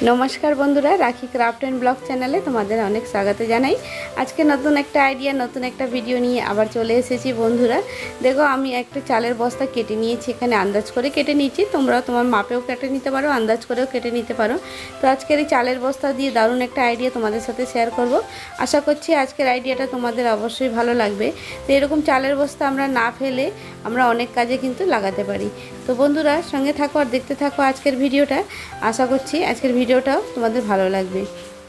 नमस्कार बंधुरा राखी craft and blog चैनले तुम्हारे अनेक स्वागत जानाई। आज के नतून एक आइडिया नतून एक भिडियो निये आबार चले एसेछि बंधुरा। देखो आमी एक चालेर बस्ता केटे नियेछि, एखाने आंदाज करे केटे नियेछि, तोमरा तोमार मापेও केटे निते पारो, आंदाज करेও केटे निते पारो। तो आजकेर এই চালের বস্তা দিয়ে দারুণ একটা আইডিয়া তোমাদের সাথে শেয়ার করব। আশা করছি আজকের আইডিয়াটা তোমাদের অবশ্যই ভালো লাগবে। তো এরকম চালের বস্তা আমরা না ফেলে আমরা অনেক কাজে কিন্তু লাগাতে পারি। তো বন্ধুরা সঙ্গে থাকো আর দেখতে থাকো আজকের ভিডিওটা। আশা করছি আজকের ভিডিওটাও তোমাদের ভালো লাগবে।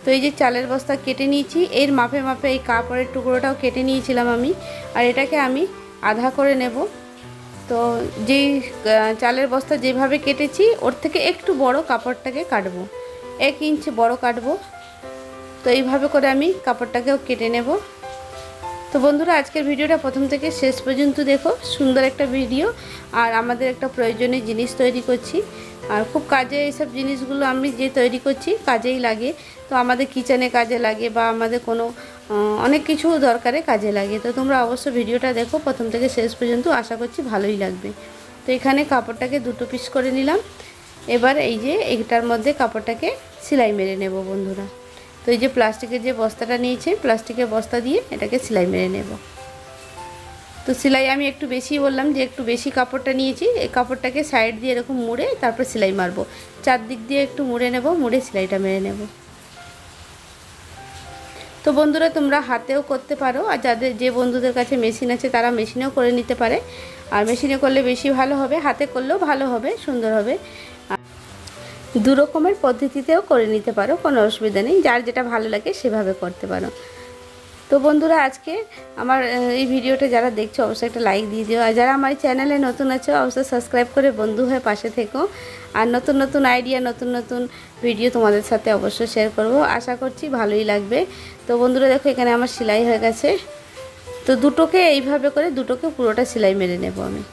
তো এই যে চালের বস্তা কেটে নিয়েছি, এর মাপে মাপে এই কাপড়ের টুকরোটাও কেটে নিয়েছিলাম আমি, আর এটাকে আমি আধা করে নেব। তো যেই চালের বস্তা যেভাবে কেটেছি ওর থেকে একটু বড় কাপড়টাকে কাটবো, 1 ইঞ্চি বড় কাটবো। তো এইভাবে করে আমি কাপড়টাকেও কেটে নেব। তো বন্ধুরা আজকের ভিডিওটা প্রথম থেকে শেষ পর্যন্ত দেখো, সুন্দর একটা ভিডিও। আর আমাদের একটা প্রয়োজনীয় জিনিস তৈরি করছি, আর খুব কাজে এইসব জিনিসগুলো আমি যে তৈরি করছি কাজেই লাগে। তো আমাদের কিচেনে কাজে লাগে বা আমাদের কোনো অনেক কিছু দরকারে কাজে লাগে। তো তোমরা অবশ্যই ভিডিওটা দেখো প্রথম থেকে শেষ পর্যন্ত, আশা করছি ভালোই লাগবে। তো এখানে কাপড়টাকে দুটো পিস করে নিলাম। এবার এই যে এইটার মধ্যে কাপড়টাকে সেলাই মেরে নেব বন্ধুরা। তো এই যে প্লাস্টিকের যে বস্তাটা নিয়েছি, প্লাস্টিকের বস্তা দিয়ে এটাকে সেলাই মেরে নেব। তো সেলাই আমি একটু বেশি বললাম যে একটু বেশি কাপড়টা নিয়েছি, এই কাপড়টাকে সাইড দিয়ে এরকম মুড়ে তারপর সেলাই মারবো। চারদিক দিয়ে একটু মুড়ে নেব, মুড়ে সেলাইটা মেরে নেব। তো বন্ধুরা তোমরা হাতেও করতে পারো, আর যাদের যে বন্ধুদের কাছে মেশিন আছে তারা মেশিনেও করে নিতে পারে। আর মেশিনে করলে বেশি ভালো হবে, হাতে করলেও ভালো হবে, সুন্দর হবে। দু রকমের পদ্ধতিতেও করে নিতে পারো, কোনো অসুবিধা নেই, যার যেটা ভালো লাগে সেভাবে করতে পারো। তো বন্ধুরা আজকে আমার এই ভিডিওটা যারা দেখছো অবশ্যই একটা লাইক দিয়ে দিও, আর যারা আমার চ্যানেলে নতুন আছো অবশ্যই সাবস্ক্রাইব করে বন্ধু হয়ে পাশে থেকো। আর নতুন নতুন আইডিয়া নতুন নতুন ভিডিও তোমাদের সাথে অবশ্যই শেয়ার করব, আশা করছি ভালোই লাগবে। তো বন্ধুরা দেখো এখানে আমার সেলাই হয়ে গেছে। তো দুটোকে এইভাবে করে দুটোকে পুরোটা সেলাই মেরে নেব আমি।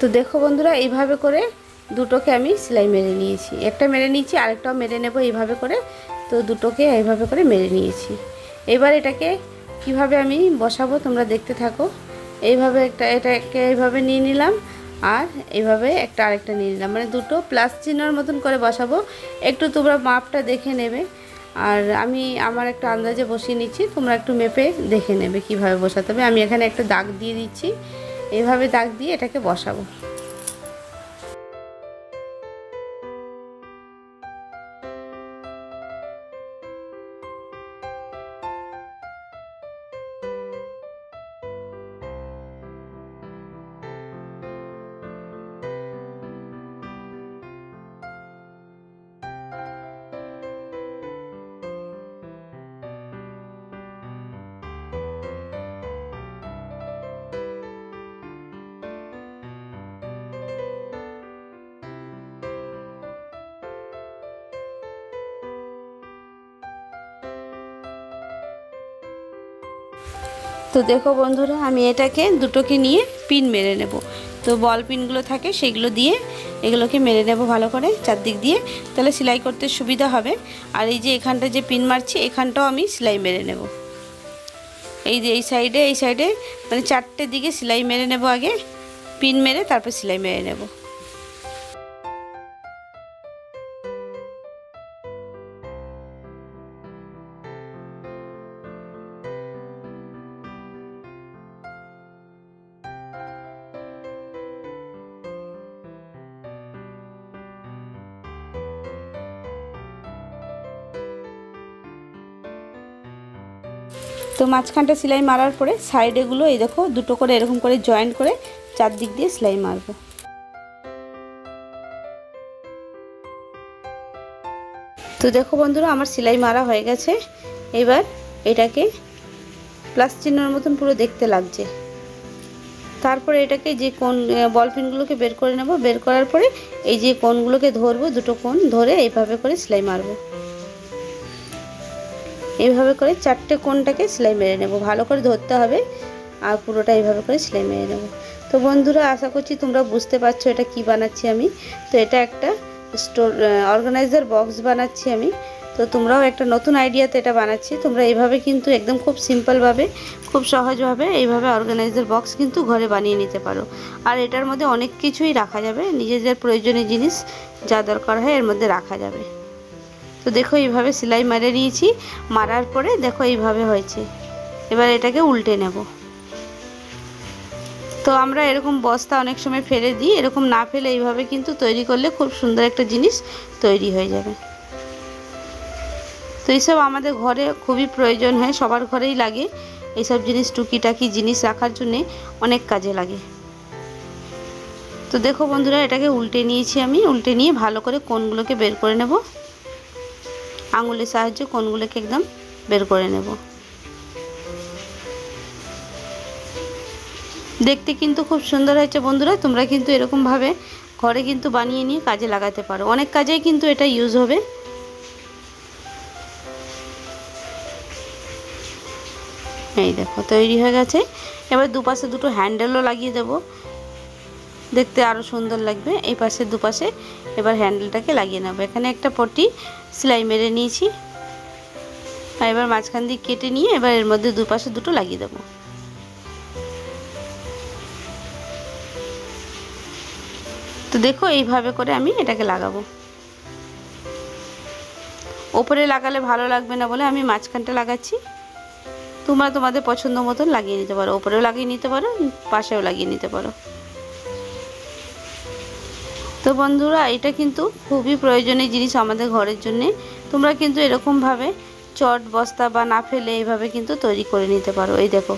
তো দেখো বন্ধুরা এইভাবে করে দুটোকে আমি সেলাই মেরে নিয়েছি, একটা মেরে নিয়েছি আরেকটাও মেরে নেব এইভাবে করে। তো দুটোকে এইভাবে করে মেরে নিয়েছি। এবার এটাকে কিভাবে আমি বসাবো তোমরা দেখতে থাকো। এইভাবে এটাকে এইভাবে নিয়ে নিলাম, আর এইভাবে একটা আরেকটা নিয়ে নিলাম, মানে দুটো প্লাস চিহ্নের মতন করে বসাবো। একটু তোমরা মাপটা দেখে নেবে, আর আমি আমার একটা আন্দাজে বসিয়ে নিচ্ছি, তোমরা একটু মেপে দেখে নেবে কিভাবে বসাতে হবে। আমি এখানে একটা দাগ দিয়ে দিচ্ছি, এইভাবে দাগ দিয়ে এটাকে বসাবো। তো দেখো বন্ধুরা আমি এটাকে দুটোকে নিয়ে পিন মেরে নেব। তো বল পিনগুলো থাকে সেগুলো দিয়ে এগুলোকে মেরে নেব ভালো করে চারদিক দিয়ে, তাহলে সেলাই করতে সুবিধা হবে। আর এই যে এখানটা যে পিন মারছি এখানটাও আমি সেলাই মেরে নেব। এই যে এই সাইডে মানে চারটে দিকে সেলাই মেরে নেব, আগে পিন মেরে তারপর সেলাই মেরে নেব। তো মাঝখানটা সেলাই মারার পরে সাইডেগুলো এই দেখো দুটো করে এরকম করে জয়েন্ট করে চারদিক দিয়ে সেলাই মারবো। তো দেখো বন্ধুরা আমার সেলাই মারা হয়ে গেছে। এবার এটাকে প্লাস চিহ্নের মতন পুরো দেখতে লাগছে। তারপরে এটাকে যে কোণ বল পিনগুলোকে বের করে নেব। বের করার পরে এই যে কোণগুলোকে ধরবো, দুটো কোণ ধরে এইভাবে করে সেলাই মারব। এইভাবে করে 4টে কোণটাকে সেলাই মেরে নেব। ভালো করে ধরতে হবে আর পুরোটা এইভাবে করে সেলাই মেরে নেব। তো বন্ধুরা, আশা করছি তোমরা বুঝতে পারছো এটা কি বানাচ্ছি আমি। তো এটা একটা অর্গানাইজার বক্স বানাচ্ছি আমি। তো তোমরাও একটা নতুন আইডিয়াতে এটা বানাচ্ছি। তোমরা এইভাবে কিন্তু একদম খুব সিম্পলভাবে, খুব সহজভাবে এইভাবে অর্গানাইজার বক্স কিন্তু ঘরে বানিয়ে নিতে পারো। আর এটার মধ্যে অনেক কিছুই রাখা যাবে, নিজেদের প্রয়োজনীয় জিনিস যা দরকার হয় এর মধ্যে রাখা যাবে। তো দেখো এইভাবে সেলাই মেরে নিয়েছি। মারার পরে দেখো এইভাবে হয়েছে। এবার এটাকে উল্টে নেব। তো আমরা এরকম বস্তা অনেক সময় ফেলে দিই, এরকম না ফেলে এইভাবে কিন্তু তৈরি করলে খুব সুন্দর একটা জিনিস তৈরি হয়ে যাবে। তো এইসব আমাদের ঘরে খুবই প্রয়োজন হয়, সবার ঘরেই লাগে এইসব জিনিস। টুকিটাকি জিনিস রাখার জন্যে অনেক কাজে লাগে। তো দেখো বন্ধুরা, এটাকে উল্টে নিয়েছি আমি। উল্টে নিয়ে ভালো করে কোণগুলোকে বের করে নেব। আঙুলের সাহায্যে কোণগুলোকে একদম বের করে নেব। দেখতে কিন্তু খুব সুন্দর হয়েছে বন্ধুরা। তোমরা কিন্তু এরকমভাবে ঘরে কিন্তু বানিয়ে নিয়ে কাজে লাগাতে পারো। অনেক কাজেই কিন্তু এটা ইউজ হবে। এই দেখো তৈরি হয়ে গেছে। এবার দুপাশে দুটো হ্যান্ডেলও লাগিয়ে দেব, দেখতে আরও সুন্দর লাগবে। এই পাশে দুপাশে এবার হ্যান্ডেলটাকে লাগিয়ে নেব। এখানে একটা পট্টি সেলাই মেরে নিয়েছি। আর এবার মাঝখান দিয়ে কেটে নিয়ে এবার এর মধ্যে দুপাশে দুটো লাগিয়ে দেব। তো দেখো এইভাবে করে আমি এটাকে লাগাবো। ওপরে লাগালে ভালো লাগবে না বলে আমি মাঝখানটা লাগাচ্ছি। তোমরা তোমাদের পছন্দ মতন লাগিয়ে নিতে পারো, ওপরেও লাগিয়ে নিতে পারো, পাশেও লাগিয়ে নিতে পারো। তো বন্ধুরা, এটা কিন্তু খুবই প্রয়োজনীয় জিনিস আমাদের ঘরের জন্যে। তোমরা কিন্তু এরকমভাবে চট বস্তা বা না ফেলে এইভাবে কিন্তু তৈরি করে নিতে পারো। এই দেখো।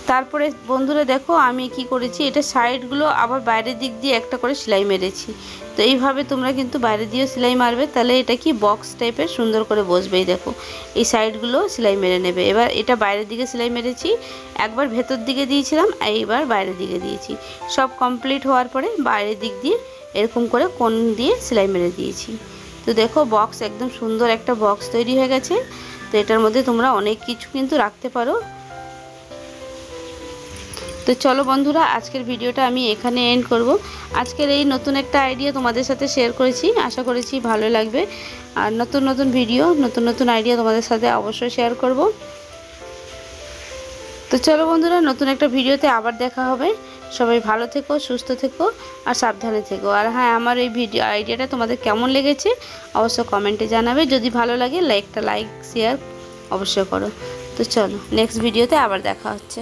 তারপরে বন্ধুরা দেখো আমি কি করেছি, এটা সাইডগুলো আবার বাইরের দিক দিয়ে একটা করে সেলাই মেরেছি। তো এইভাবে তোমরা কিন্তু বাইরে দিয়েও সেলাই মারবে, তাহলে এটা কি বক্স টাইপের সুন্দর করে বসবে। এই দেখো এই সাইডগুলো সেলাই মেরে নেবে। এবার এটা বাইরের দিকে সেলাই মেরেছি, একবার ভেতর দিকে দিয়েছিলাম, এইবার বাইরের দিকে দিয়েছি। সব কমপ্লিট হওয়ার পরে বাইরের দিক দিয়ে এরকম করে কোণ দিয়ে সেলাই মেরে দিয়েছি। তো দেখো বক্স একদম সুন্দর একটা বক্স তৈরি হয়ে গেছে। তো এটার মধ্যে তোমরা অনেক কিছু কিন্তু রাখতে পারো। তো চলো বন্ধুরা, আজকের ভিডিওটা আমি এখানে এন্ড করব। আজকের এই নতুন একটা আইডিয়া তোমাদের সাথে শেয়ার করেছি, আশা করেছি ভালো লাগবে। আর নতুন নতুন ভিডিও, নতুন নতুন আইডিয়া তোমাদের সাথে অবশ্যই শেয়ার করব। তো চলো বন্ধুরা, নতুন একটা ভিডিওতে আবার দেখা হবে। সবাই ভালো থেকো, সুস্থ থেকো আর সাবধানে থেকো। আর হ্যাঁ, আমার এই ভিডিও আইডিয়াটা তোমাদের কেমন লেগেছে অবশ্যই কমেন্টে জানাবে। যদি ভালো লাগে লাইক শেয়ার অবশ্যই করো। তো চলো নেক্সট ভিডিওতে আবার দেখা হচ্ছে।